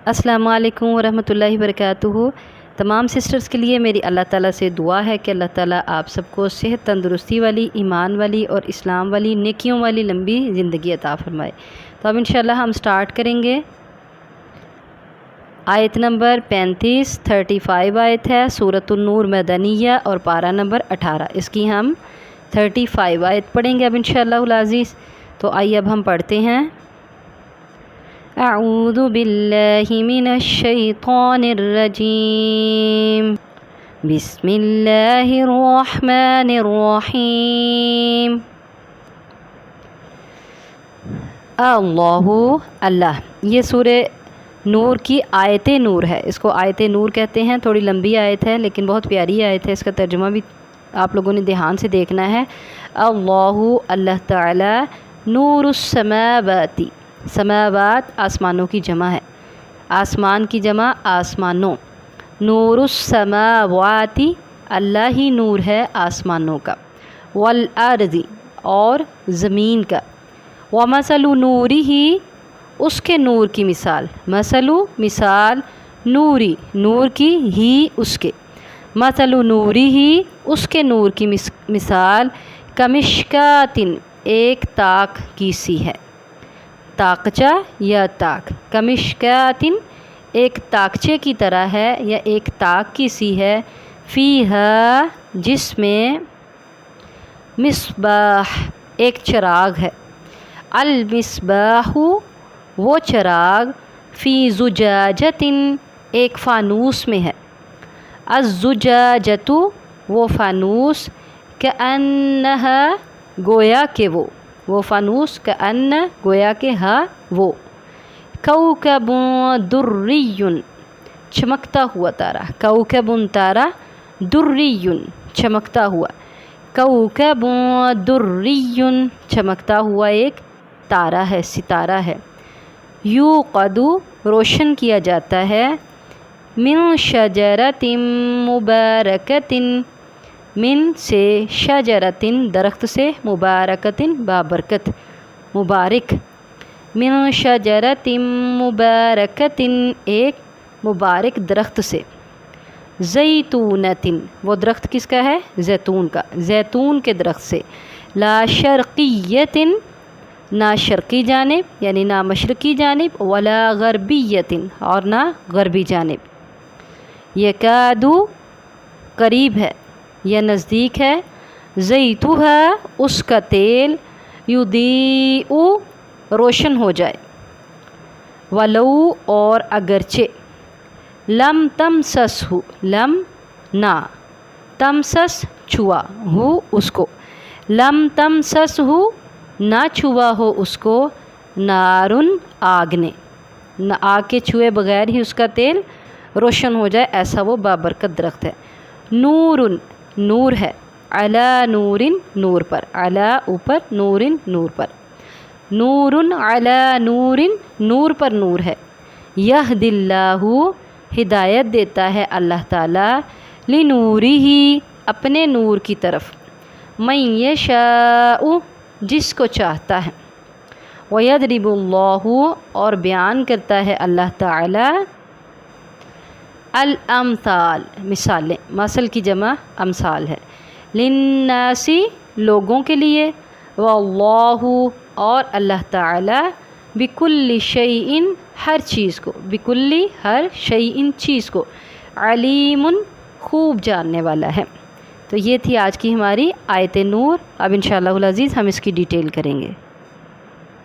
السلام علیکم ورحمۃ اللہ وبرکاتہ۔ تمام سسٹرز کے لیے میری اللہ تعالیٰ سے دعا ہے کہ اللہ تعالیٰ آپ سب کو صحت، تندرستی والی، ایمان والی اور اسلام والی، نیکیوں والی لمبی زندگی عطا فرمائے۔ تو اب انشاءاللہ ہم سٹارٹ کریں گے۔ آیت نمبر 35 35 آیت ہے، سورۃ النور مدنیہ اور پارہ نمبر 18۔ اس کی ہم 35 آیت پڑھیں گے اب انشاءاللہ العزیز۔ تو آئیے اب ہم پڑھتے ہیں۔ اعوذ باللہ من الشیطان الرجیم، بسم اللہ الرحمن الرحیم۔ اللہ، یہ سورہ نور کی آیت نور ہے، اس کو آیت نور کہتے ہیں۔ تھوڑی لمبی آیت ہے لیکن بہت پیاری آیت ہے، اس کا ترجمہ بھی آپ لوگوں نے دھیان سے دیکھنا ہے۔ اللہ تعالی، نور السماوات، سماوات آسمانوں کی جمع ہے، آسمان کی جمع آسمانوں۔ نور السماوات، اللہ ہی نور ہے آسمانوں کا۔ والارض، اور زمین کا۔ ومثل نورہ، اس کے نور کی مثال۔ مثال نوری، نور کی، ہی اس کے۔ مثل نورہ، اس کے نور کی مثال کمشکات، ایک تاک کی سی ہے۔ تاقچہ یا تاک، کمشکات، ایک تاکچے کی طرح ہے یا ایک تاک کی سی ہے۔ فیہا، جس میں، مصباح، ایک چراغ ہے۔ المصباح، وہ چراغ، فی زجاجۃ، ایک فانوس میں ہے۔ الزجاجۃ، وہ فانوس، کأنہا، گویا کہ وہ فانوس، کأن، گویا کہ ہا، وہ۔ کوکب دری، چمکتا ہوا تارا۔ کوکب تارا، دری، چمکتا ہوا۔ کوکب دری، چمکتا ہوا ایک تارا ہے، ستارہ ہے۔ یوقد، روشن کیا جاتا ہے۔ من شجرۃ مبارکۃ، من سے، شجرۃ درخت سے، مبارکۃ بابرکت، مبارک۔ من شجرۃ مبارکۃ، ایک مبارک درخت سے۔ زیتونۃ، وہ درخت کس کا ہے؟ زیتون کا، زیتون کے درخت سے۔ لا شرقیۃ، نہ شرقی جانب یعنی نہ مشرقی جانب، ولا غربیۃ، اور نہ غربی جانب۔ یکاد، قریب ہے یا نزدیک ہے۔ زیتھہا، اس کا تیل، یضیء، روشن ہو جائے۔ ولو، اور اگرچہ۔ لم تمسسہ، لم، نہ، تمسس، چھوا، ہو، اس کو۔ لم تمسسہ، نہ چھوا ہو اس کو، نارن، آگ نے، نہ آگ کے چھوئے بغیر ہی اس کا تیل روشن ہو جائے، ایسا وہ بابرکت درخت ہے۔ نورن، نور ہے۔ علی نورن، نور پر۔ علی، اوپر، نورن، نور پر۔ نورن علی نورن، نور پر نور ہے۔ یہدی اللہ، ہدایت دیتا ہے اللہ تعالیٰ، لنورہ، اپنے نور کی طرف، من یشاء، جس کو چاہتا ہے۔ ویضرب اللہ، اور بیان کرتا ہے اللہ تعالیٰ، الامثال، مثالیں، مثل کی جمع امثال ہے۔ للناس، لوگوں کے لیے۔ واللہ، اور اللہ تعالیٰ، بکل شیء، ہر چیز کو، بکل، ہر، شیء، چیز کو، علیم، خوب جاننے والا ہے۔ تو یہ تھی آج کی ہماری آیت نور۔ اب انشاءاللہ العزیز ہم اس کی ڈیٹیل کریں گے۔